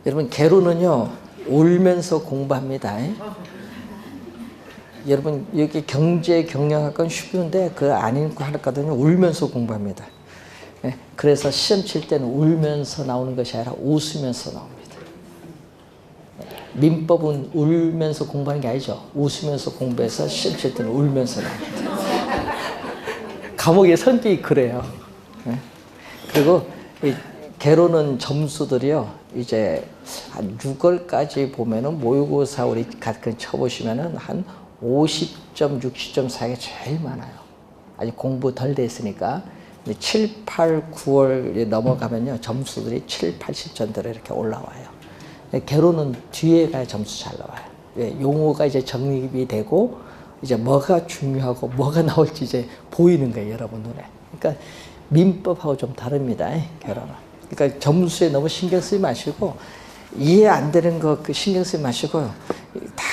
여러분 개로는요 울면서 공부합니다. 여러분 여기 경제 경영학과는 쉬운데 그 아닌 거 하나거든요. 울면서 공부합니다. 그래서 시험 칠 때는 울면서 나오는 것이 아니라 웃으면서 나옵니다. 민법은 울면서 공부하는 게 아니죠. 웃으면서 공부해서 시험 칠 때는 울면서 나옵니다. 감옥의 성격이 그래요. 그리고 이 개로는 점수들이요 이제 한 6월까지 보면은 모의고사 우리 가끔 쳐보시면은 한 50점, 60점 사이가 제일 많아요. 아직 공부 덜 됐으니까 7, 8, 9월 넘어가면요 점수들이 7, 80점대로 이렇게 올라와요. 개로는 뒤에 가야 점수 잘 나와요. 용어가 이제 정립이 되고 이제 뭐가 중요하고 뭐가 나올지 이제 보이는 거예요, 여러분 눈에. 그러니까 민법하고 좀 다릅니다, 개로는. 그러니까 점수에 너무 신경 쓰지 마시고 이해 안 되는 거 그 신경 쓰지 마시고 다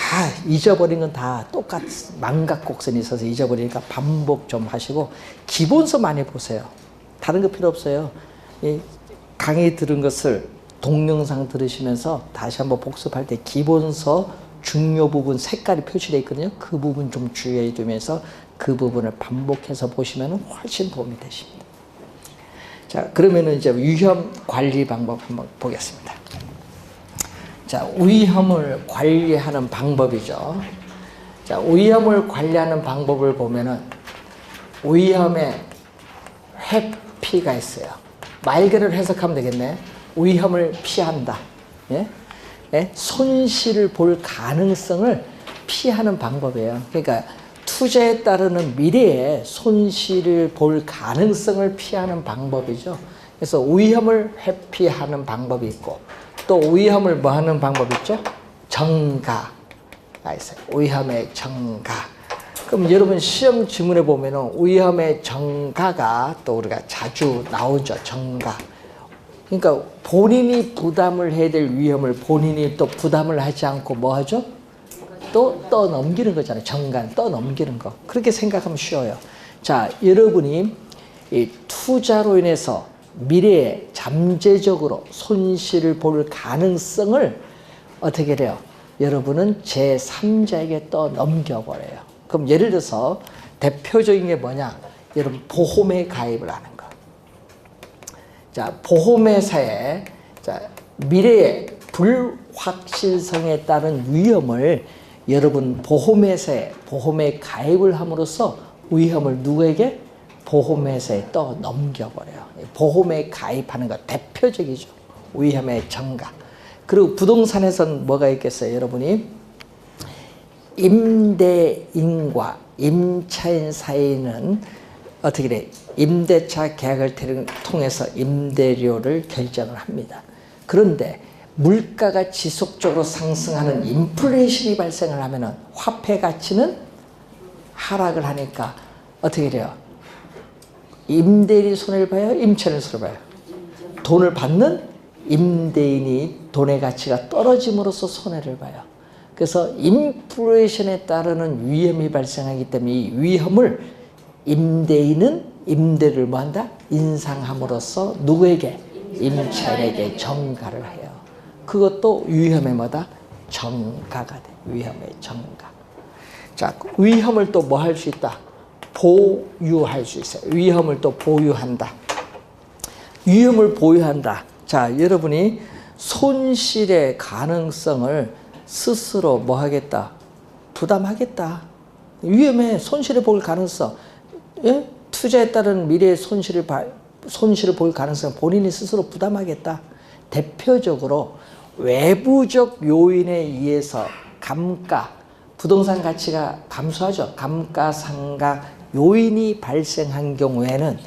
잊어버린 건 다 똑같 망각곡선이 있어서 잊어버리니까 반복 좀 하시고 기본서 많이 보세요. 다른 거 필요 없어요. 이 강의 들은 것을 동영상 들으시면서 다시 한번 복습할 때 기본서 중요 부분 색깔이 표시되어 있거든요. 그 부분 좀 주의해 두면서 그 부분을 반복해서 보시면 훨씬 도움이 되십니다. 자, 그러면은 이제 위험 관리 방법 한번 보겠습니다. 자, 위험을 관리하는 방법이죠. 자, 위험을 관리하는 방법을 보면은 위험에 회피가 있어요. 말 그대로 해석하면 되겠네. 위험을 피한다. 예? 예? 손실을 볼 가능성을 피하는 방법이에요. 그러니까 투자에 따르는 미래에 손실을 볼 가능성을 피하는 방법이죠. 그래서 위험을 회피하는 방법이 있고 또 위험을 뭐 하는 방법이 있죠? 정가가 있어요. 위험의 정가. 그럼 여러분 시험 지문에 보면은 위험의 정가가 또 우리가 자주 나오죠. 정가. 그러니까 본인이 부담을 해야 될 위험을 본인이 또 부담을 하지 않고 뭐 하죠? 또 떠넘기는 거잖아요. 정간 떠넘기는 거. 그렇게 생각하면 쉬워요. 자, 여러분이 이 투자로 인해서 미래에 잠재적으로 손실을 볼 가능성을 어떻게 해요? 여러분은 제3자에게 떠넘겨버려요. 그럼 예를 들어서 대표적인 게 뭐냐? 여러분 보험에 가입을 하는 거. 자, 보험회사에 자, 미래의 불확실성에 따른 위험을 여러분 보험회사에 보험에 가입을 함으로써 위험을 누구에게? 보험회사에 떠넘겨버려요. 보험에 가입하는 것 대표적이죠. 위험의 정가. 그리고 부동산에서는 뭐가 있겠어요? 여러분이 임대인과 임차인 사이는 어떻게 돼? 임대차 계약을 통해서 임대료를 결정을 합니다. 그런데 물가가 지속적으로 상승하는 인플레이션이 발생을 하면은 화폐 가치는 하락을 하니까 어떻게 돼요? 임대인이 손해를 봐요? 임차인이 손해를 봐요? 돈을 받는 임대인이 돈의 가치가 떨어짐으로써 손해를 봐요. 그래서 인플레이션에 따르는 위험이 발생하기 때문에 이 위험을 임대인은 임대를 뭐 한다? 인상함으로써 누구에게? 임차인에게 정가를 해요. 그것도 위험의 뭐다? 정가가 돼. 위험의 정가. 자, 위험을 또 뭐 할 수 있다? 보유할 수 있어요. 위험을 또 보유한다. 위험을 보유한다. 자, 여러분이 손실의 가능성을 스스로 뭐 하겠다? 부담하겠다. 위험에 손실을 볼 가능성. 예? 투자에 따른 미래의 손실을 볼 가능성 본인이 스스로 부담하겠다. 대표적으로 외부적 요인에 의해서 감가, 부동산 가치가 감소하죠. 감가상각 요인이 발생한 경우에는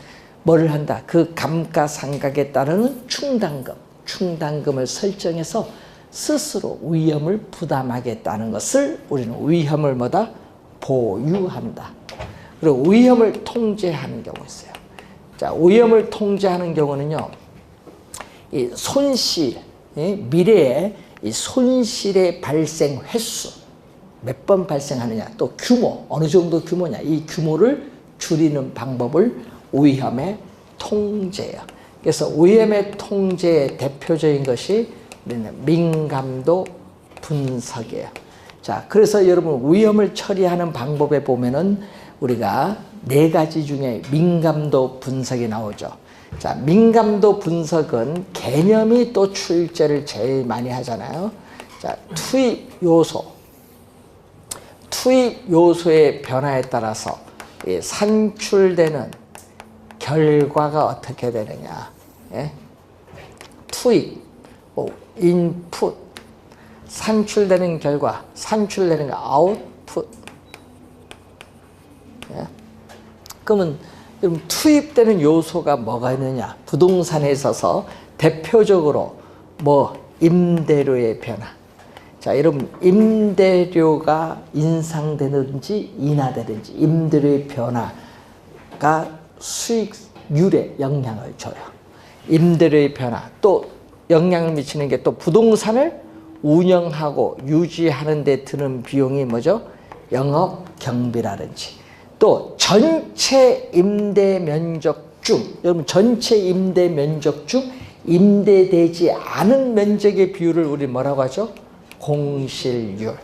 뭐를 한다? 그 감가상각에 따르는 충당금을 설정해서 스스로 위험을 부담하겠다는 것을 우리는 위험을 뭐다? 보유한다. 그리고 위험을 통제하는 경우 있어요. 자, 위험을 통제하는 경우는요, 이 손실, 미래에 이 손실의 발생 횟수, 몇 번 발생하느냐, 또 규모, 어느 정도 규모냐, 이 규모를 줄이는 방법을 위험의 통제예요. 그래서 위험의 통제의 대표적인 것이 우리는 민감도 분석이에요. 자, 그래서 여러분 위험을 처리하는 방법에 보면은 우리가 4가지 중에 민감도 분석이 나오죠. 자, 민감도 분석은 개념이 또 출제를 제일 많이 하잖아요. 자, 투입 요소의 변화에 따라서 산출되는 결과가 어떻게 되느냐. 예? 투입, 인풋, 산출되는 결과, 산출되는 거, 아웃풋. 예? 그러면 투입되는 요소가 뭐가 있느냐? 부동산에 있어서 대표적으로 임대료의 변화. 자, 여러분 임대료가 인상되든지 인하되든지 임대료의 변화가 수익률에 영향을 줘요. 임대료의 변화, 또 영향을 미치는 게 또 부동산을 운영하고 유지하는 데 드는 비용이 뭐죠? 영업 경비라든지, 또 전체 임대 면적 중, 여러분 전체 임대 면적 중 임대되지 않은 면적의 비율을 우리 뭐라고 하죠? 공실률.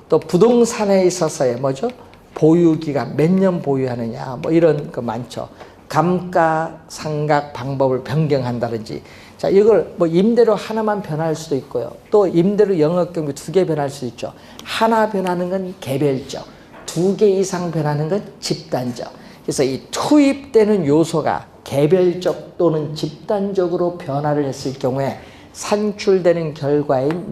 또 부동산에 있어서의 뭐죠? 보유기간 몇 년 보유하느냐, 이런 거 많죠. 감가상각 방법을 변경한다든지. 자, 이걸 임대료 하나만 변할 수도 있고요. 또 임대료 영업경비 2개 변할 수 있죠. 하나 변하는 건 개별적, 2개 이상 변하는 건 집단적. 그래서 이 투입되는 요소가 개별적 또는 집단적으로 변화를 했을 경우에 산출되는 결과인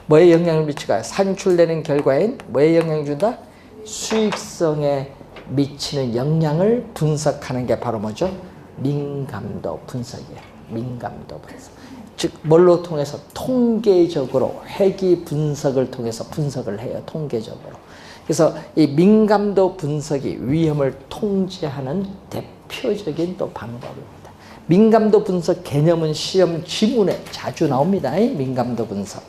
뭐에 영향을 미칠까요? 산출되는 결과인 뭐에 영향을 준다? 수익성에 미치는 영향을 분석하는 게 바로 뭐죠? 민감도 분석이에요. 민감도 분석. 즉 뭘로 통해서? 통계적으로 회귀 분석을 통해서 분석을 해요. 통계적으로. 그래서 이 민감도 분석이 위험을 통제하는 대표적인 또 방법입니다. 민감도 분석 개념은 시험 지문에 자주 나옵니다. 민감도 분석.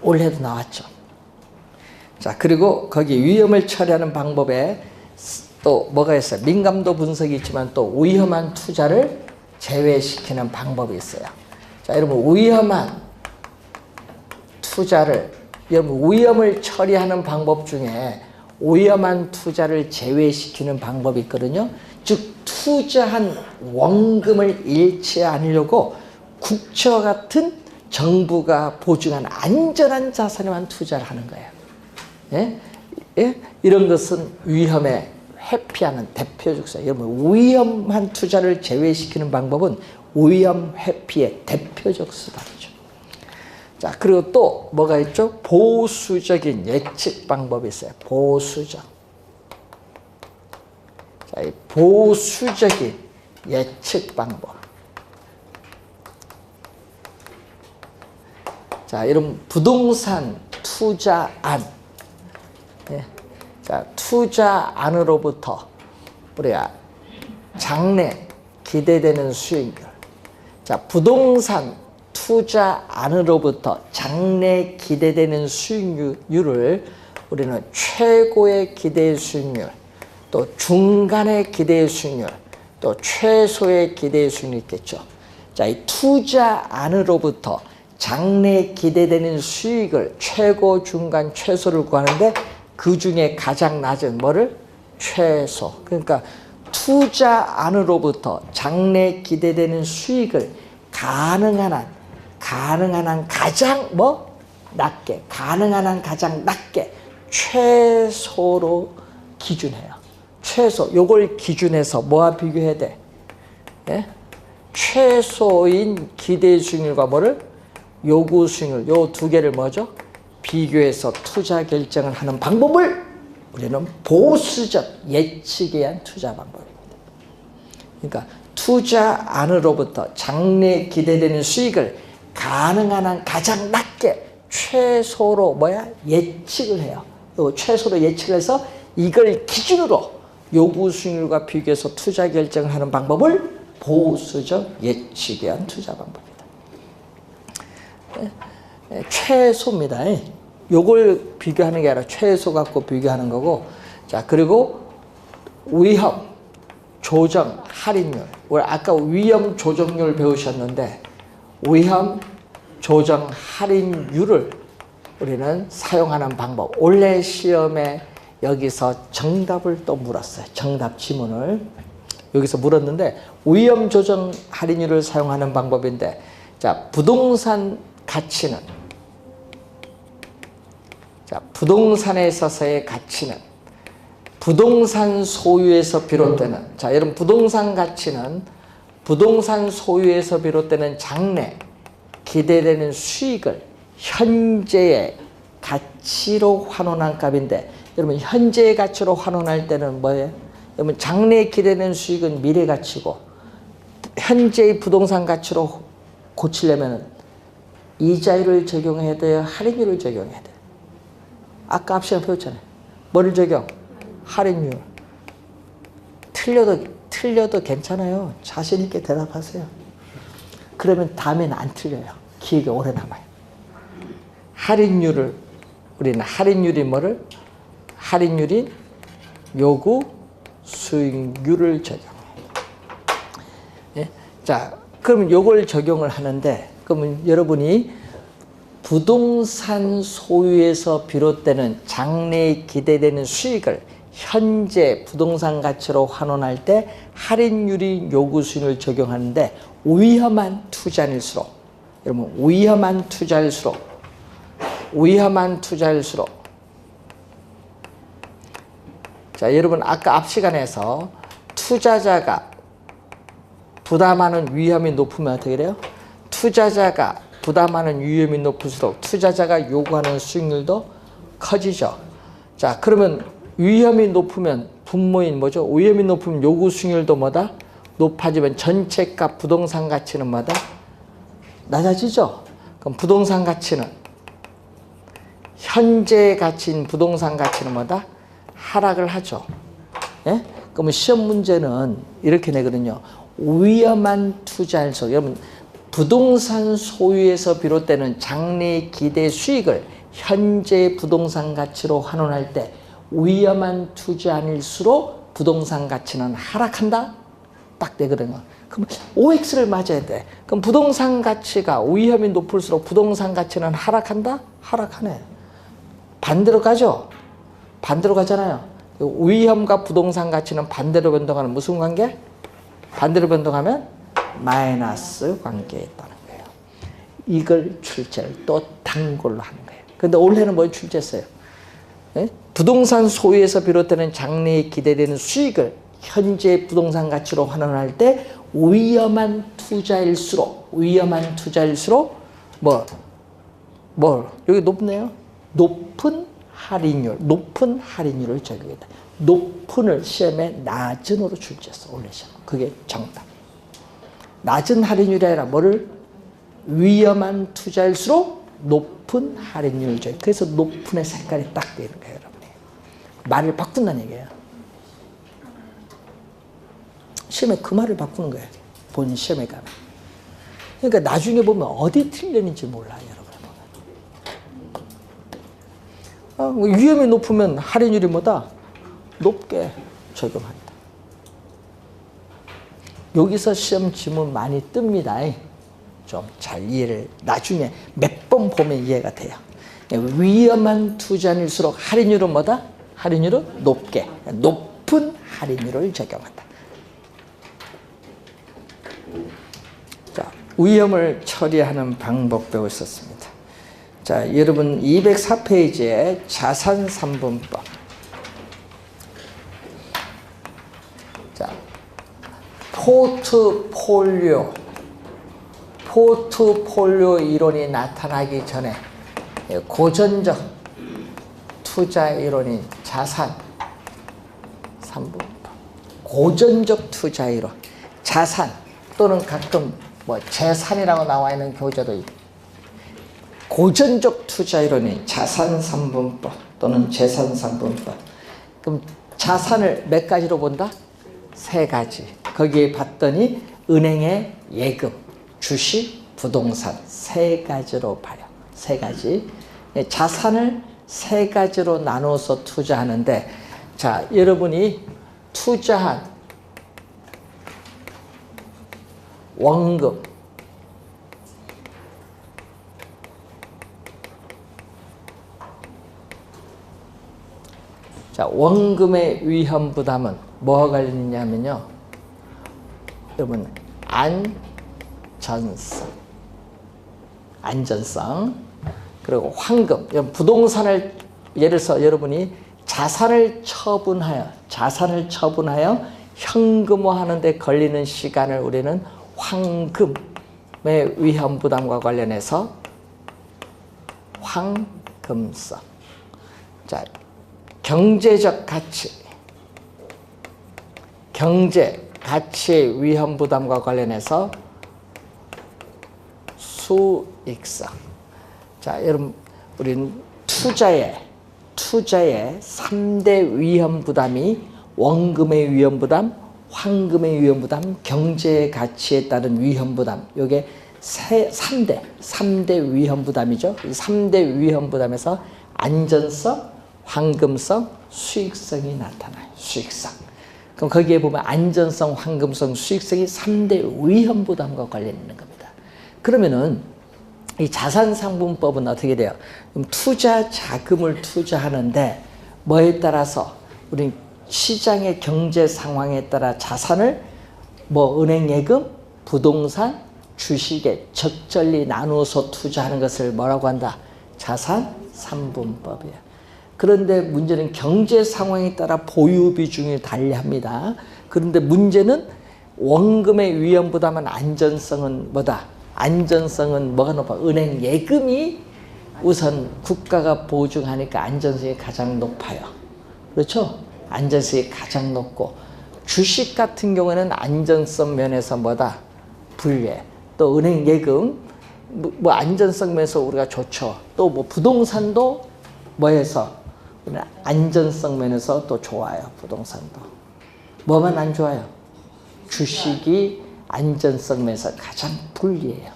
올해도 나왔죠. 자, 그리고 거기 위험을 처리하는 방법에 또 뭐가 있어요? 민감도 분석이 있지만 또 위험한 투자를 제외시키는 방법이 있어요. 자, 여러분 위험한 투자를, 여러분 위험을 처리하는 방법 중에 위험한 투자를 제외시키는 방법이 있거든요. 즉 투자한 원금을 잃지 않으려고 국채와 같은 정부가 보증한 안전한 자산에만 투자를 하는 거예요. 예? 예? 이런 것은 위험에 회피하는 대표적 사례. 여러분 위험한 투자를 제외시키는 방법은 위험 회피의 대표적 수단이죠. 자, 그리고 또 뭐가 있죠? 보수적인 예측 방법이 있어요. 보수적. 자, 이 보수적인 예측 방법. 자, 여러분 부동산 투자안. 예. 자, 투자안으로부터 우리가 장래 기대되는 수익률. 자, 부동산 투자안으로부터 장래 기대되는 수익률을 우리는 최고의 기대 수익률, 또 중간의 기대 수익률, 또 최소의 기대 수익률이 있겠죠. 자, 이 투자안으로부터 장래 기대되는 수익을 최고, 중간, 최소를 구하는데 그 중에 가장 낮은 뭐를? 최소. 그러니까 투자안으로부터 장래 기대되는 수익을 가능한 한 가장 낮게, 가능한 한 가장 낮게 최소로 기준해요. 최소. 요걸 기준해서 뭐와 비교해야 돼? 예? 최소인 기대 수익률과 뭐를? 요구 수익률. 요 2개를 뭐죠? 비교해서 투자 결정을 하는 방법을 우리는 보수적 예측에 의한 투자 방법입니다. 그러니까 투자안으로부터 장래 기대되는 수익을 가능한 한 가장 낮게 최소로 예측을 해요. 최소로 예측을 해서 이걸 기준으로 요구 수익률과 비교해서 투자 결정을 하는 방법을 보수적 예측에 의한 투자 방법입니다. 최소입니다. 요걸 비교하는 게 아니라 최소 갖고 비교하는 거고. 자, 그리고 위험 조정 할인율. 우리 아까 위험 조정률 배우셨는데 위험 조정 할인율을 우리는 사용하는 방법. 올해 시험에 여기서 정답을 또 물었어요. 정답 지문을 여기서 물었는데 위험 조정 할인율을 사용하는 방법인데, 자, 부동산 가치는, 자, 부동산에 있어서의 가치는 부동산 소유에서 비롯되는, 자, 여러분 부동산 가치는 부동산 소유에서 비롯되는 장래 기대되는 수익을 현재의 가치로 환원한 값인데, 여러분 현재의 가치로 환원할 때는 뭐예요? 여러분 장래에 기대되는 수익은 미래 가치고, 현재의 부동산 가치로 고치려면 이자율을 적용해야 돼요? 할인율을 적용해야 돼요? 아까 앞 시간에 배웠잖아요. 뭐를 적용? 할인율. 틀려도 괜찮아요. 자신 있게 대답하세요. 그러면 다음에는 안 틀려요. 기억이 오래 남아요. 할인율을, 우리는 할인율이 뭐를? 할인율이 요구 수익률을 적용해요. 예? 자, 그러면 요걸 적용을 하는데, 그러면 여러분이 부동산 소유에서 비롯되는 장래에 기대되는 수익을 현재 부동산 가치로 환원할 때 할인율이 요구 수익률을 적용하는데, 위험한 투자일수록, 여러분 위험한 투자일수록 자, 여러분 아까 앞 시간에서 투자자가 부담하는 위험이 높으면 어떻게 돼요? 투자자가 부담하는 위험이 높을수록 투자자가 요구하는 수익률도 커지죠. 자, 그러면 위험이 높으면 분모인 뭐죠? 위험이 높으면 요구 수익률도 뭐다? 높아지면 전체값 부동산 가치는 뭐다? 낮아지죠. 그럼 부동산 가치는, 현재 가치인 부동산 가치는 뭐다? 하락을 하죠. 예? 그러면 시험 문제는 이렇게 내거든요. 위험한 투자일수록, 여러분 부동산 소유에서 비롯되는 장래 기대 수익을 현재 부동산 가치로 환원할 때 위험한 투자일수록 부동산 가치는 하락한다? 딱 되거든요. 그럼 OX를 맞아야 돼. 그럼 부동산 가치가 위험이 높을수록 부동산 가치는 하락한다? 하락하네. 반대로 가죠? 반대로 가잖아요. 위험과 부동산 가치는 반대로 변동하는 무슨 관계? 반대로 변동하면 마이너스 관계에 있다는 거예요. 이걸 출제를 또 단골로 하는 거예요. 근데 올해는 뭘 출제했어요? 네? 부동산 소유에서 비롯되는 장래에 기대되는 수익을 현재 부동산 가치로 환원할 때 위험한 투자일수록 여기 높네요. 높은 할인율을 적용했다. 높은을 시험에 낮은으로 출제했어. 올해 시험. 그게 정답. 낮은 할인율이 아니라 뭐를? 위험한 투자일수록 높은 할인율을 적용. 그래서 높은의 색깔이 딱 되는 거예요, 여러분이. 말을 바꾼다는 얘기예요. 시험에 그 말을 바꾸는 거예요. 본 시험에 가면. 그러니까 나중에 보면 어디 틀렸는지 몰라요, 여러분. 위험이 높으면 할인율이 뭐다? 높게 적용한다. 여기서 시험 지문 많이 뜹니다. 좀 잘 이해를 나중에 몇 번 보면 이해가 돼요. 위험한 투자일수록 할인율은 뭐다? 할인율은 높게, 높은 할인율을 적용한다. 자, 위험을 처리하는 방법 배웠었습니다. 자, 여러분 204페이지에 자산 3분법. 자, 포트폴리오 이론이 나타나기 전에 고전적 투자 이론인 자산 3분법. 고전적 투자 이론. 자산 또는 가끔 뭐 재산이라고 나와 있는 교재도 있고. 고전적 투자 이론이 자산 3분법 또는 재산 3분법. 그럼 자산을 몇 가지로 본다? 세 가지. 거기에 봤더니 은행의 예금, 주식, 부동산 세 가지로 봐요. 세 가지. 자산을 세 가지로 나눠서 투자하는데, 자, 여러분이 투자한 원금, 자, 원금의 위험 부담은 뭐와 관련이냐면요. 여러분, 안전성. 그리고 황금. 부동산을, 예를 들어서 여러분이 자산을 처분하여 현금화하는 데 걸리는 시간을 우리는 황금의 위험 부담과 관련해서 황금성. 자, 경제적 가치의 위험 부담과 관련해서 수익성. 자, 여러분, 우리는 투자의 3대 위험 부담이 원금의 위험 부담, 황금의 위험 부담, 경제의 가치에 따른 위험 부담. 요게 3대 위험 부담이죠. 이 3대 위험 부담에서 안전성, 황금성, 수익성이 나타나요. 수익성. 그럼 거기에 보면 안전성, 황금성, 수익성이 3대 위험 부담과 관련 있는 겁니다. 그러면은 이 자산상분법은 어떻게 돼요? 투자 자금을 투자하는데 뭐에 따라서 우리 시장의 경제 상황에 따라 자산을 은행 예금, 부동산, 주식에 적절히 나누어서 투자하는 것을 뭐라고 한다? 자산상분법이에요. 그런데 문제는 경제 상황에 따라 보유 비중이 달리합니다. 그런데 문제는 원금의 위험 부담은 안전성은 뭐다? 안전성은 뭐가 높아? 은행 예금이 우선 국가가 보증하니까 안전성이 가장 높아요. 그렇죠? 안전성이 가장 높고, 주식 같은 경우에는 안전성 면에서 뭐다? 불리해. 또 은행 예금, 안전성 면에서 우리가 좋죠. 또 부동산도 뭐해서? 안전성 면에서 또 좋아요. 부동산도. 뭐만 안 좋아요? 주식이 안전성 면에서 가장 불리해요.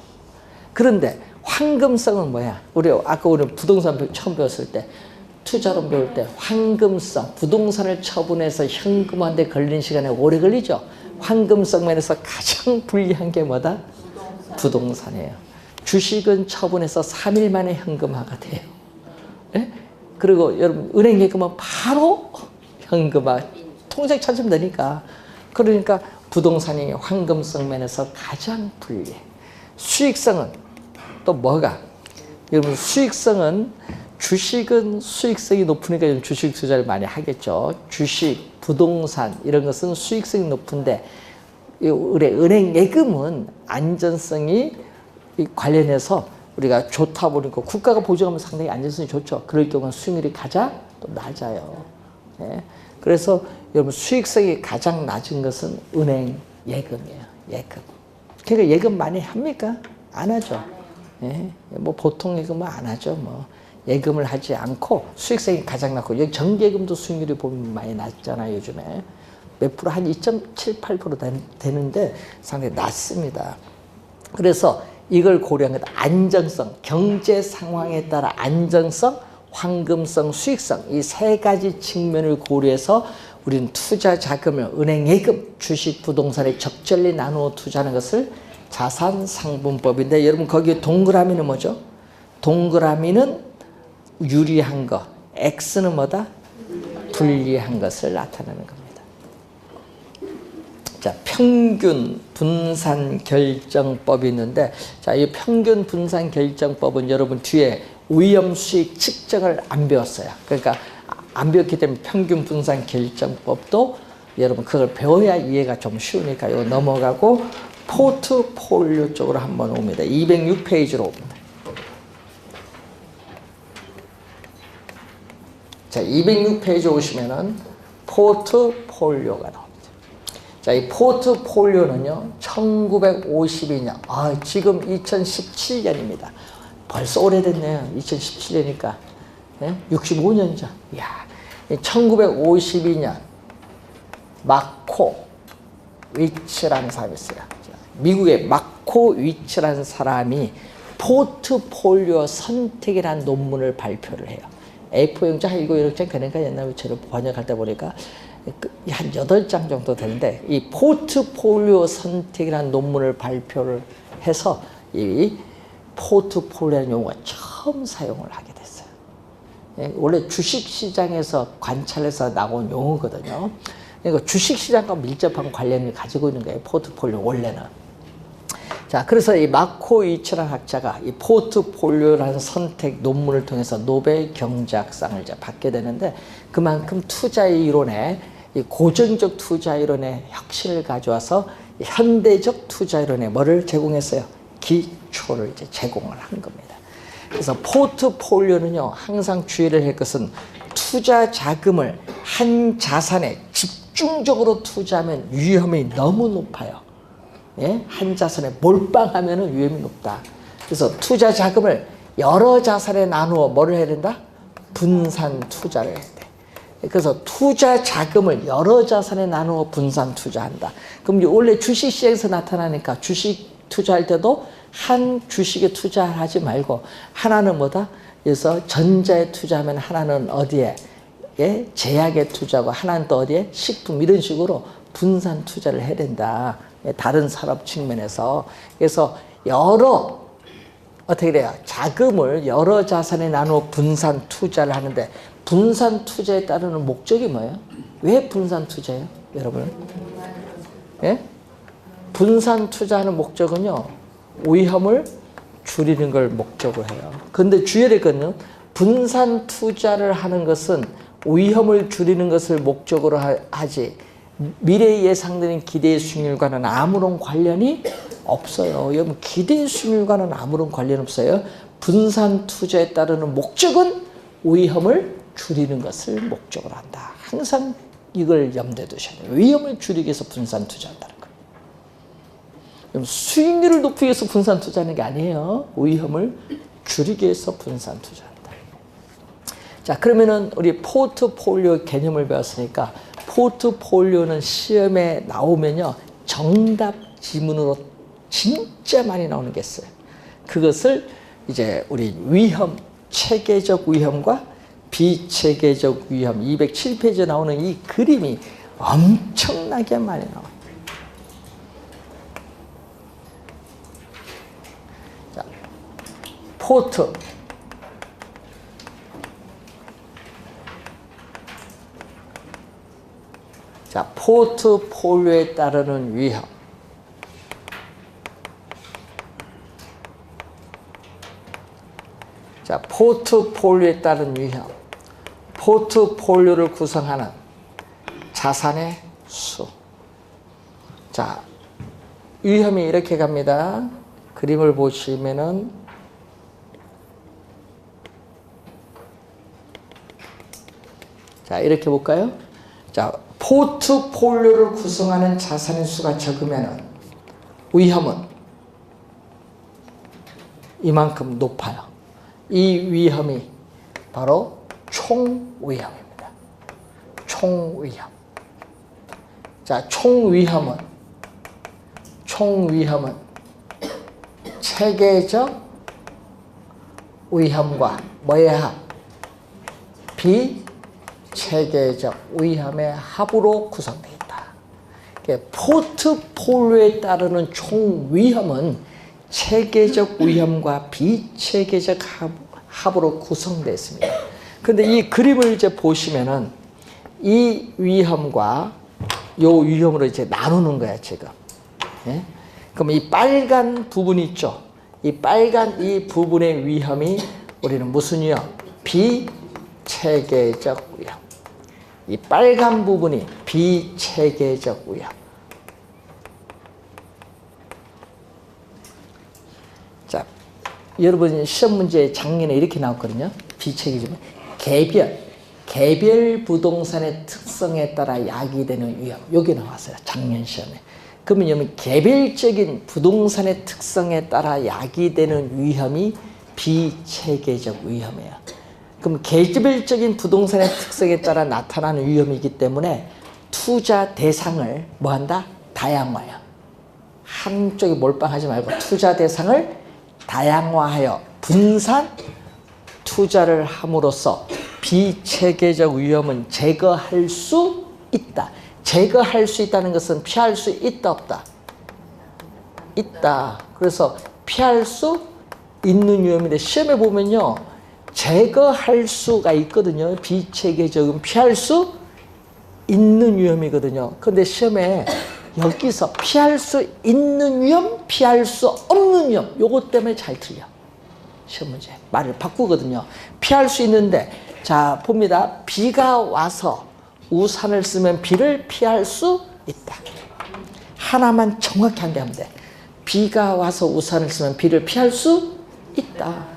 그런데 황금성은 뭐야? 아까 우리 부동산 처음 배웠을 때, 투자론 배울 때 황금성, 부동산을 처분해서 현금화하는 데 걸리는 시간이 오래 걸리죠. 황금성 면에서 가장 불리한 게 뭐다? 부동산이에요. 주식은 처분해서 3일 만에 현금화가 돼요. 네? 그리고 여러분, 은행 예금은 바로 현금화, 통장 찾으면 되니까. 그러니까 부동산이 황금성 면에서 가장 불리해. 수익성은 또 뭐가? 여러분, 수익성은, 주식은 수익성이 높으니까 주식 투자를 많이 하겠죠. 주식, 부동산 이런 것은 수익성이 높은데, 우리 은행 예금은 안전성이 관련해서 우리가 좋다 보니까 국가가 보증하면 상당히 안전성이 좋죠. 그럴 경우는 수익률이 가장 또 낮아요. 네. 그래서 여러분, 수익성이 가장 낮은 것은 은행 예금이에요. 예금. 그러니까 예금 많이 합니까? 안 하죠. 예. 보통 예금은 안 하죠. 예금을 하지 않고 수익성이 가장 낮고, 여기 정기예금도 수익률이 보면 많이 낮잖아요. 요즘에 몇 프로, 한 2.78% 되는데 상당히 낮습니다. 그래서 이걸 고려한 것, 안정성, 경제 상황에 따라 안정성, 황금성, 수익성, 이 세 가지 측면을 고려해서 우리는 투자 자금을 은행 예금, 주식, 부동산에 적절히 나누어 투자하는 것을 자산상분법인데, 여러분 거기에 동그라미는 뭐죠? 동그라미는 유리한 것, X는 뭐다? 불리한 것을 나타내는 겁니다. 자, 평균 분산 결정법이 있는데, 자, 이 평균 분산 결정법은 여러분 뒤에 위험 수익 측정을 안 배웠어요. 그러니까 안 배웠기 때문에 평균 분산 결정법도 여러분 그걸 배워야 이해가 좀 쉬우니까 이거 넘어가고 포트폴리오 쪽으로 한번 옵니다. 206페이지로 옵니다. 자, 206페이지 오시면은 포트폴리오가 나옵니다. 자, 이 포트폴리오는요, 1952년, 지금 2017년입니다. 벌써 오래됐네요. 2017년이니까. 네? 65년 전. 이야, 1952년, 마코위츠라는 사람이 있어요. 미국의 마코위츠라는 사람이 포트폴리오 선택이라는 논문을 발표를 해요. A4 용지 한 7장 그러니까 옛날에 저를 번역할 때 보니까 한 8장 정도 되는데, 이 포트폴리오 선택이라는 논문을 발표를 해서 이 포트폴리오라는 용어가 처음 사용을 하게 됐어요. 예, 원래 주식시장에서 관찰해서 나온 용어거든요. 그러니까 주식시장과 밀접한 관련을 가지고 있는 거예요. 포트폴리오 원래는. 자, 그래서 이 마코 이치라는 학자가 이 포트폴리오라는 선택 논문을 통해서 노벨 경제학상을 이제 받게 되는데, 그만큼 투자 이론에 이 고정적 투자 이론의 혁신을 가져와서 현대적 투자 이론에 뭐를 제공했어요? 기초를 이제 제공을 한 겁니다. 그래서 포트폴리오는요, 항상 주의를 할 것은 투자 자금을 한 자산에 집중적으로 투자하면 위험이 너무 높아요. 예? 한 자산에 몰빵하면 위험이 높다. 그래서 투자 자금을 여러 자산에 나누어 뭐를 해야 된다? 분산 투자를 해야 돼. 그래서 투자 자금을 여러 자산에 나누어 분산 투자한다. 그럼 원래 주식시장에서 나타나니까 주식 투자할 때도 한 주식에 투자하지 말고 하나는 뭐다? 그래서 전자에 투자하면 하나는 어디에? 예? 제약에 투자하고 하나는 또 어디에? 식품, 이런 식으로 분산 투자를 해야 된다. 예? 다른 산업 측면에서. 그래서 여러 어떻게 돼요? 자금을 여러 자산에 나누어 분산 투자를 하는데, 분산 투자에 따르는 목적이 뭐예요? 왜 분산 투자예요, 여러분? 예? 분산 투자하는 목적은요, 위험을 줄이는 걸 목적으로 해요. 그런데 주의해야 될 것은, 분산 투자를 하는 것은 위험을 줄이는 것을 목적으로 하지 미래에 예상되는 기대 수익률과는 아무런 관련이 없어요. 여러분, 기대 수익률과는 아무런 관련 없어요. 분산 투자에 따르는 목적은 위험을 줄이는 것을 목적으로 한다. 항상 이걸 염두에 두셔야 돼요. 위험을 줄이기 위해서 분산 투자한다는 거예요. 수익률을 높이기 위해서 분산 투자하는 게 아니에요. 위험을 줄이기 위해서 분산 투자한다. 자, 그러면은 우리 포트폴리오 개념을 배웠으니까, 포트폴리오는 시험에 나오면요, 정답 지문으로 진짜 많이 나오는 게 있어요. 그것을 이제 우리 위험, 체계적 위험과 비체계적 위험, 207페이지에 나오는 이 그림이 엄청나게 많이 나와요. 자, 포트. 자, 포트폴리오에 따르는 위험. 자, 포트폴리오에 따른 위험. 포트폴리오를 구성하는 자산의 수. 자, 위험이 이렇게 갑니다. 그림을 보시면은, 자, 이렇게 볼까요? 자, 포트폴리오를 구성하는 자산의 수가 적으면은 위험은 이만큼 높아요. 이 위험이 바로 총위험입니다. 총위험. 자, 총위험은 체계적 위험과 뭐의 합? 비체계적 위험의 합으로 구성되어 있다. 포트폴리오에 따르는 총위험은 체계적 위험과 비체계적 합으로 구성되어 있습니다. 그런데 이 그림을 이제 보시면은 이 위험과 요 위험으로 이제 나누는 거야, 지금. 예? 그럼 이 빨간 부분이 있죠. 이 빨간 이 부분의 위험이 우리는 무슨 위험? 비체계적 위험. 이 빨간 부분이 비체계적 위험. 자, 여러분 시험 문제 작년에 이렇게 나왔거든요. 비체계적 개별 부동산의 특성에 따라 야기되는 위험. 여기 나왔어요, 작년 시험에. 그러면 여러분, 개별적인 부동산의 특성에 따라 야기되는 위험이 비체계적 위험이에요. 그럼 개별적인 부동산의 특성에 따라 나타나는 위험이기 때문에 투자 대상을 뭐한다? 다양화해요. 한쪽에 몰빵하지 말고 투자 대상을 다양화하여 분산 투자를 함으로써 비체계적 위험은 제거할 수 있다. 제거할 수 있다는 것은 피할 수 있다, 없다? 있다. 그래서 피할 수 있는 위험인데, 시험에 보면요, 제거할 수가 있거든요. 비체계적은 피할 수 있는 위험이거든요. 그런데 시험에 여기서 피할 수 있는 위험, 피할 수 없는 위험, 요것 때문에 잘 틀려. 시험 문제. 말을 바꾸거든요. 피할 수 있는데, 자, 봅니다. 비가 와서 우산을 쓰면 비를 피할 수 있다. 하나만 정확히 하면 돼. 비가 와서 우산을 쓰면 비를 피할 수 있다.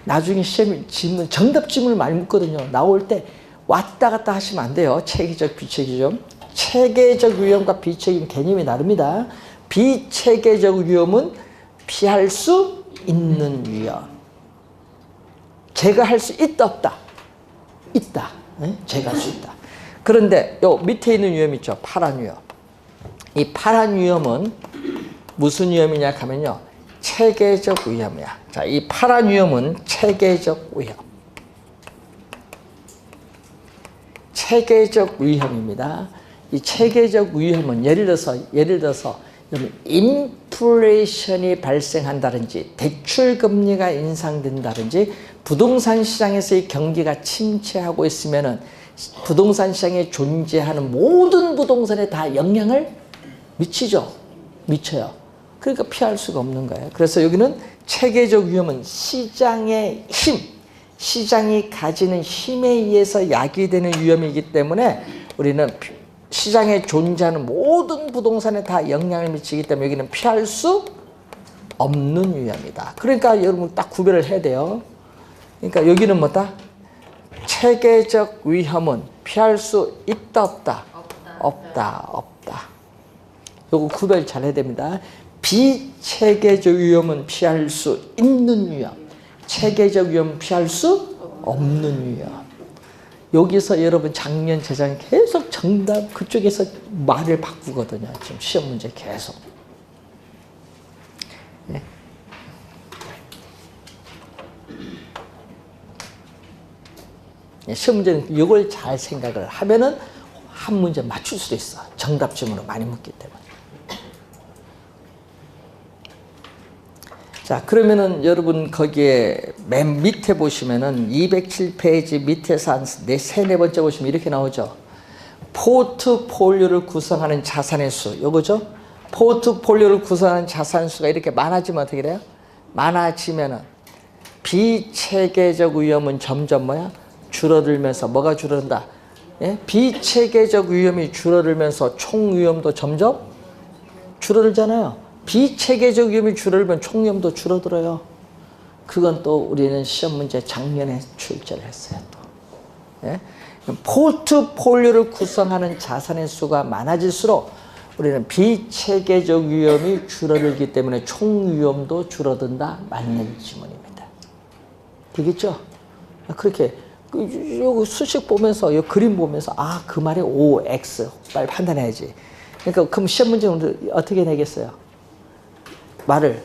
나중에 시험 질문, 정답 질문을 많이 묻거든요. 나올 때 왔다 갔다 하시면 안 돼요. 체계적, 비체계적. 체계적 위험과 비체계적 개념이 다릅니다. 비체계적 위험은 피할 수 있는 위험. 제거할 수 있다, 없다? 있다. 제거할 수 있다. 그런데 요 밑에 있는 위험 있죠. 파란 위험. 이 파란 위험은 무슨 위험이냐 하면요. 체계적 위험이야. 자, 이 파란 위험은 체계적 위험. 체계적 위험입니다. 이 체계적 위험은 예를 들어서 인플레이션이 발생한다든지 대출 금리가 인상된다든지 부동산 시장에서의 경기가 침체하고 있으면은 부동산 시장에 존재하는 모든 부동산에 다 영향을 미치죠. 미쳐요. 그러니까 피할 수가 없는 거예요. 그래서 여기는 체계적 위험은 시장의 힘, 시장이 가지는 힘에 의해서 야기되는 위험이기 때문에 우리는 시장에 존재하는 모든 부동산에 다 영향을 미치기 때문에 여기는 피할 수 없는 위험이다. 그러니까 여러분 딱 구별을 해야 돼요. 그러니까 여기는 뭐다? 체계적 위험은 피할 수 있다, 없다? 없다, 없다. 요거 구별 잘 해야 됩니다. 비체계적 위험은 피할 수 있는 위험, 체계적 위험은 피할 수 없는 위험. 여기서 여러분 작년, 재작년 계속 정답 그쪽에서 말을 바꾸거든요. 지금 시험 문제 계속. 네. 시험 문제는 이걸 잘 생각을 하면은 한 문제 맞출 수도 있어. 정답 질문으로 많이 묻기 때문에. 자, 그러면은 여러분 거기에 맨 밑에 보시면은 207페이지 밑에서 한 네 번째 보시면 이렇게 나오죠. 포트폴리오를 구성하는 자산의 수. 요거죠? 포트폴리오를 구성하는 자산 수가 이렇게 많아지면 어떻게 돼요? 많아지면은 비체계적 위험은 점점 뭐야? 줄어들면서 뭐가 줄어든다? 예? 비체계적 위험이 줄어들면서 총 위험도 점점 줄어들잖아요. 비체계적 위험이 줄어들면 총 위험도 줄어들어요. 그건 또 우리는 시험 문제 작년에 출제를 했어요. 또. 예? 포트폴리오를 구성하는 자산의 수가 많아질수록 우리는 비체계적 위험이 줄어들기 때문에 총 위험도 줄어든다. 맞는 지문입니다. 되겠죠? 그렇게 요 수식 보면서 요 그림 보면서 아, 그 말에 O, X 빨리 판단해야지. 그러니까 그럼 시험 문제는 어떻게 내겠어요? 말을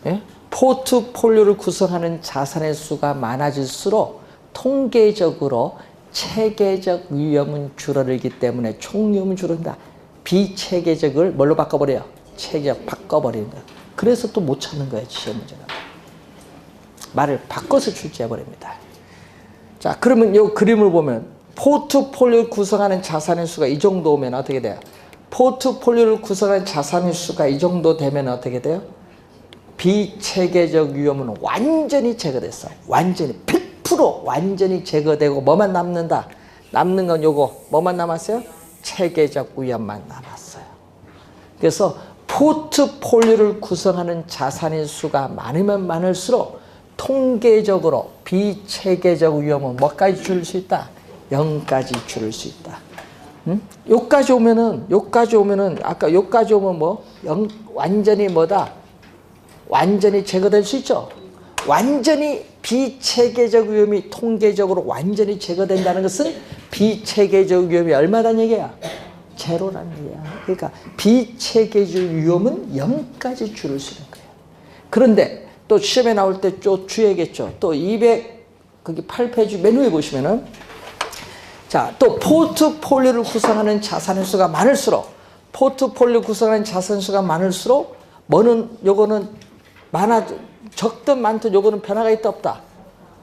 예? 포트폴리오를 구성하는 자산의 수가 많아질수록 통계적으로 체계적 위험은 줄어들기 때문에 총 위험은 줄어든다. 비체계적을 뭘로 바꿔버려요? 체계적 바꿔버리는 거예요. 그래서 또 못 찾는 거예요. 시험 문제는. 말을 바꿔서 출제해버립니다. 자, 그러면 이 그림을 보면 포트폴리오를 구성하는 자산의 수가 이 정도 오면 어떻게 돼요? 포트폴리오를 구성하는 자산의 수가 이 정도 되면 어떻게 돼요? 비체계적 위험은 완전히 제거됐어요. 완전히 100% 완전히 제거되고 뭐만 남는다? 남는 건 요거 뭐만 남았어요? 체계적 위험만 남았어요. 그래서 포트폴리오를 구성하는 자산의 수가 많으면 많을수록 통계적으로 비체계적 위험은 뭐까지 줄일 수 있다? 0까지 줄일 수 있다. 요까지 오면은 아까 요까지 오면 뭐 완전히 뭐다? 완전히 제거될 수 있죠. 완전히 비체계적 위험이 통계적으로 완전히 제거된다는 것은 비체계적 위험이 얼마란 얘기야? 제로라는 얘기야. 그러니까 비체계적 위험은 0까지 줄일 수 있는 거예요. 그런데 또 시험에 나올 때 또 주의하겠죠. 또 208페이지 맨 위에 보시면은 자, 또 포트폴리오를 구성하는 자산의 수가 많을수록 포트폴리오 구성하는 자산 수가 많을수록 뭐는 요거는 적든 많든 요거는 변화가 있다 없다?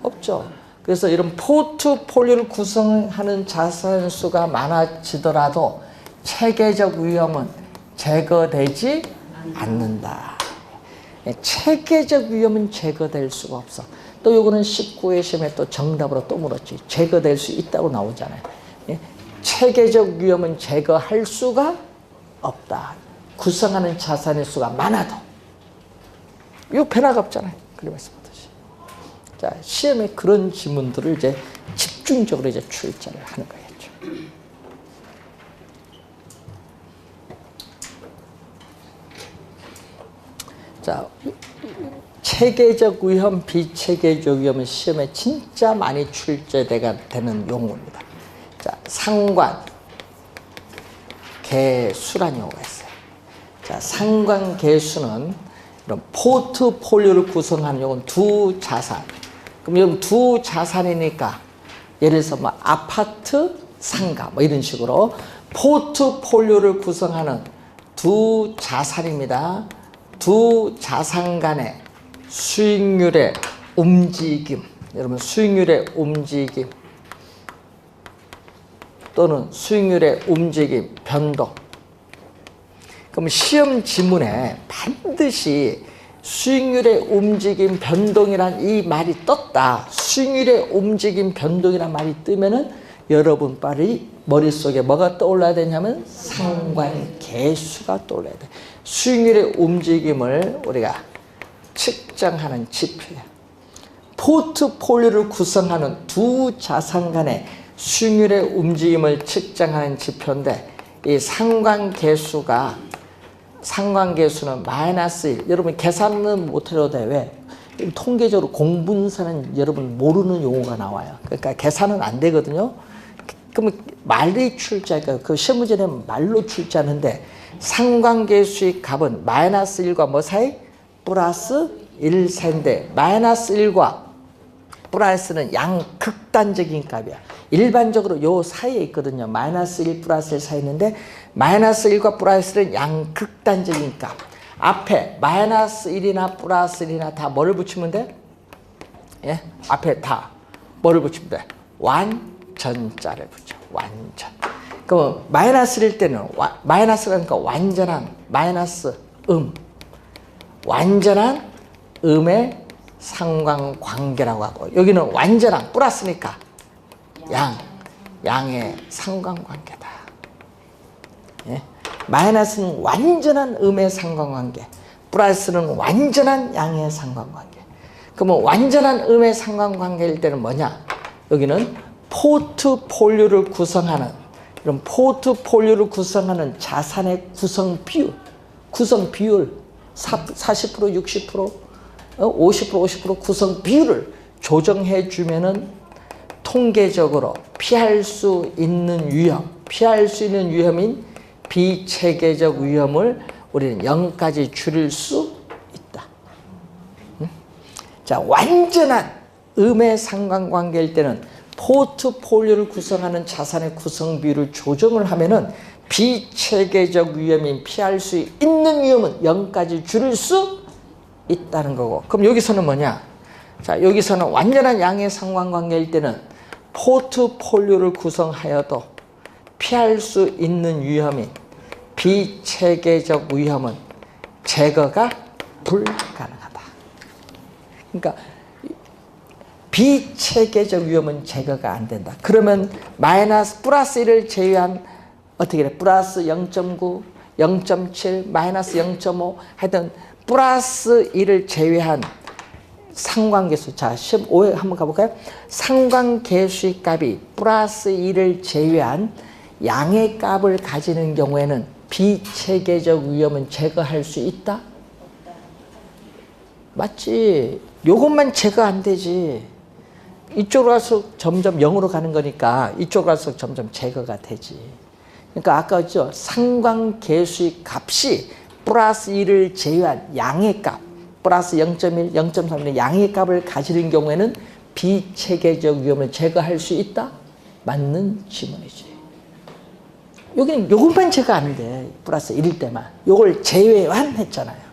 없죠. 그래서 이런 포트폴리오를 구성하는 자산 수가 많아지더라도 체계적 위험은 제거되지 않는다. 체계적 위험은 제거될 수가 없어. 또 요거는 19회 시험에 또 정답으로 또 물었지. 제거될 수 있다고 나오잖아요. 체계적 위험은 제거할 수가 없다. 구성하는 자산의 수가 많아도. 요 변화가 없잖아요. 그래 말씀하듯이. 자, 시험에 그런 지문들을 이제 집중적으로 이제 출제를 하는 거겠죠. 자, 체계적 위험, 비체계적 위험은 시험에 진짜 많이 출제되는 용어입니다. 자, 상관, 계수라는 용어가 있어요. 자, 상관, 계수는 이런 포트폴리오를 구성하는 요건 두 자산. 그럼 여러분 두 자산이니까 예를 들어서 뭐 아파트, 상가 뭐 이런 식으로 포트폴리오를 구성하는 두 자산입니다. 두 자산 간의 수익률의 움직임, 여러분 수익률의 움직임 또는 수익률의 움직임, 변동. 그럼 시험 지문에 반드시 수익률의 움직임, 변동이란 이 말이 떴다. 수익률의 움직임, 변동이란 말이 뜨면은 여러분 빨리 머릿속에 뭐가 떠올라야 되냐면 상관계수가 떠올라야 돼. 수익률의 움직임을 우리가 측정하는 지표야. 포트폴리오를 구성하는 두 자산 간의 수익률의 움직임을 측정하는 지표인데 이 상관계수는 마이너스 1. 여러분 계산은 못해도 돼. 왜? 통계적으로 공분사는 여러분 모르는 용어가 나와요. 그러니까 계산은 안 되거든요. 그러면 말이 출제할까요? 그 시험 문제는 말로 출제하는데 상관계수의 값은 마이너스 1과 뭐 사이? 플러스 1 사이인데 마이너스 1과 플러스는 양극단적인 값이야. 일반적으로 요 사이에 있거든요. 마이너스 1 플러스 1 사이 있는데 마이너스 1과 플러스는 양극단적인 값. 앞에 마이너스 1이나 플러스 1이나 다 뭐를 붙이면 돼? 예? 앞에 다 뭐를 붙이면 돼? 완전자를 붙여. 완전. 그럼 마이너스일 때는 마이너스라니까 완전한 마이너스 완전한 음의 상관관계라고 하고 여기는 완전한 플러스니까 양의 상관관계다. 예? 마이너스는 완전한 음의 상관관계, 플러스는 완전한 양의 상관관계. 그러면 완전한 음의 상관관계일 때는 뭐냐? 여기는 포트폴리오를 구성하는 이런 포트폴리오를 구성하는 자산의 구성 비율 40%, 60%, 50% 구성 비율을 조정해 주면은 통계적으로 피할 수 있는 위험인 비체계적 위험을 우리는 0까지 줄일 수 있다. 자, 완전한 음의 상관관계일 때는 포트폴리오를 구성하는 자산의 구성 비율을 조정을 하면은 비체계적 위험인 피할 수 있는 위험은 0까지 줄일 수 있다는 거고. 그럼 여기서는 뭐냐? 자, 여기서는 완전한 양의 상관관계일 때는 포트폴리오를 구성하여도 피할 수 있는 위험인 비체계적 위험은 제거가 불가능하다. 그러니까 비체계적 위험은 제거가 안 된다. 그러면 플러스 1을 제외한 어떻게 돼? 플러스 0.9, 0.7, 마이너스 0.5 하여튼 플러스 1을 제외한 상관계수. 자, 15회 한번 가볼까요? 상관계수의 값이 플러스 1을 제외한 양의 값을 가지는 경우에는 비체계적 위험은 제거할 수 있다? 맞지? 요것만 제거 안 되지. 이쪽으로 갈수록 점점 0으로 가는 거니까 이쪽으로 갈수록 점점 제거가 되지. 그러니까 아까 했죠? 상관계수의 값이 플러스 1을 제외한 양의 값, 플러스 0.1, 0.3의 양의 값을 가지는 경우에는 비체계적 위험을 제거할 수 있다? 맞는 지문이지. 여기는 요것만 제거 안 돼. 플러스 1일 때만. 요걸 제외한 했잖아요.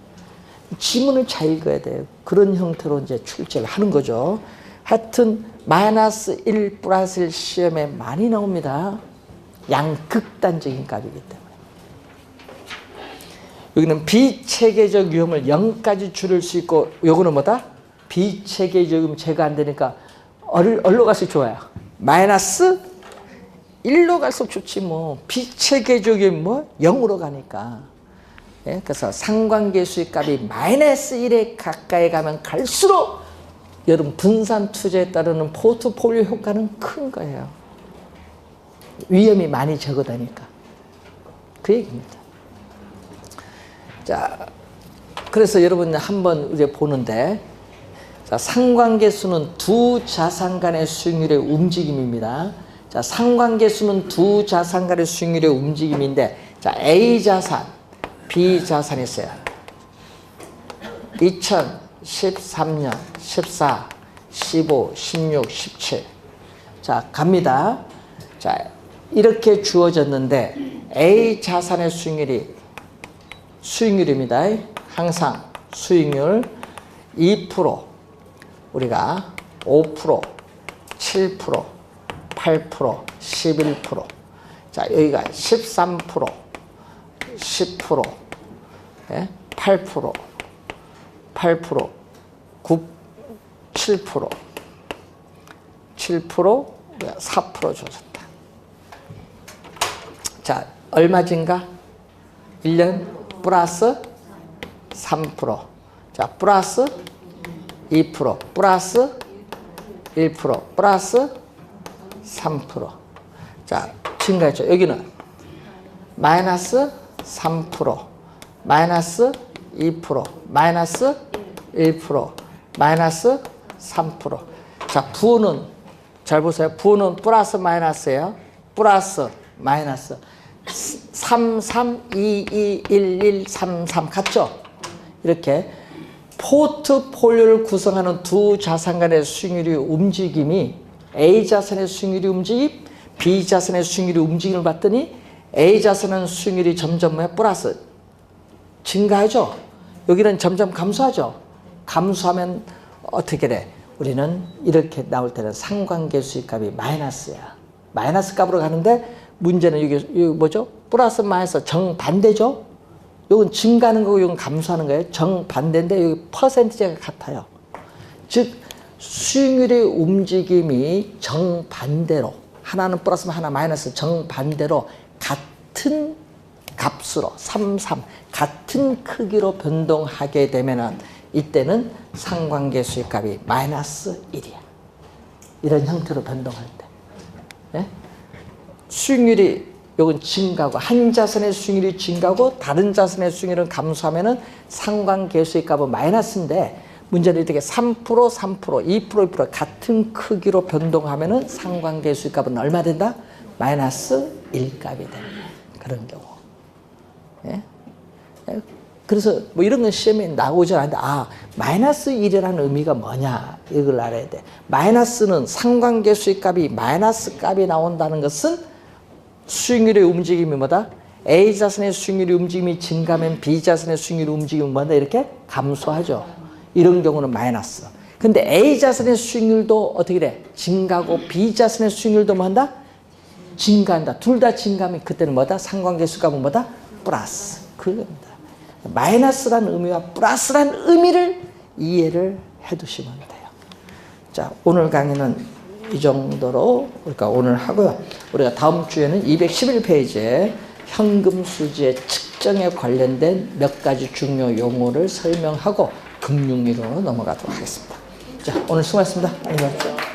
지문을 잘 읽어야 돼요. 그런 형태로 이제 출제를 하는 거죠. 하여튼 마이너스 1 플러스 1 시험에 많이 나옵니다. 양극단적인 값이기 때문에. 여기는 비체계적 위험을 0까지 줄일 수 있고, 요거는 뭐다? 비체계적 위험 제거 안 되니까 어디로 갈수록 좋아요? 마이너스 1로 갈수록 좋지 뭐. 비체계적 위험 뭐 0으로 가니까. 예? 그래서 상관계수의 값이 마이너스 1에 가까이 가면 갈수록 여러분 분산 투자에 따르는 포트폴리오 효과는 큰 거예요. 위험이 많이 적어다니까. 그 얘기입니다. 자, 그래서 여러분 한번 이제 보는데, 자, 상관계수는 두 자산 간의 수익률의 움직임입니다. 자, 상관계수는 두 자산 간의 수익률의 움직임인데, 자, A 자산, B 자산이 있어요. 2013년, 14, 15, 16, 17. 자, 갑니다. 자, 이렇게 주어졌는데, A 자산의 수익률입니다. 항상 수익률 2%, 우리가 5%, 7%, 8%, 11%. 자, 여기가 13%, 10%, 8%, 8%, 9, 7%, 7%, 4% 줘줬다. 자, 얼마진가? 1년 플러스 3%. 자, 플러스 2%, 플러스 1%, 플러스 3%. 자, 증가했죠. 여기는 마이너스 3%, 마이너스 2%, 마이너스 1%, 마이너스 3%. 자, 부호는 잘 보세요. 부호는 플러스 마이너스예요. 플러스 마이너스 3, 3, 2, 2, 1, 1, 3, 3 같죠? 이렇게 포트폴리오를 구성하는 두 자산 간의 수익률의 움직임이 A 자산의 수익률이 움직임, B 자산의 수익률이 움직임을 봤더니 A 자산은 수익률이 점점 플러스 증가하죠? 여기는 점점 감소하죠? 감소하면 어떻게 돼? 우리는 이렇게 나올 때는 상관계수의 값이 마이너스야. 마이너스 값으로 가는데 문제는 이게 뭐죠? 플러스 마이너스 정반대죠? 이건 증가하는 거고 이건 감소하는 거예요. 정반대인데 여기 퍼센티지가 같아요. 즉 수익률의 움직임이 정반대로, 하나는 플러스면 하나 마이너스 정반대로 같은 값으로 3, 3 같은 크기로 변동하게 되면은 이때는 상관계수의 값이 마이너스 1이야. 이런 형태로 변동할 때. 네? 수익률이 요건 증가하고 한 자산의 수익률이 증가하고 다른 자산의 수익률은 감소하면은 상관계수의 값은 마이너스인데 문제는 이렇게 3%, 3%, 2%, 2% 같은 크기로 변동하면은 상관계수의 값은 얼마 된다? 마이너스 1값이 되는 그런 경우. 예? 그래서 뭐 이런 건 시험에 나오지 않는데 마이너스 1이라는 의미가 뭐냐 이걸 알아야 돼. 마이너스는 상관계수의 값이 마이너스 값이 나온다는 것은 수익률의 움직임이 뭐다? A 자산의 수익률의 움직임이 증가하면 B 자산의 수익률의 움직임이 뭐다? 이렇게 감소하죠. 이런 경우는 마이너스. 근데 A 자산의 수익률도 어떻게 돼? 증가하고 B 자산의 수익률도 뭐 한다? 증가한다. 둘 다 증가하면 그때는 뭐다? 상관계수 값은 뭐다? 플러스. 그겁니다. 마이너스라는 의미와 플러스라는 의미를 이해를 해 두시면 돼요. 자, 오늘 강의는 이 정도로 우리가 오늘 하고요. 우리가 다음 주에는 211페이지에 현금 수지의 측정에 관련된 몇 가지 중요 용어를 설명하고 금융위로 넘어가도록 하겠습니다. 자, 오늘 수고하셨습니다. 안녕히 가십시오.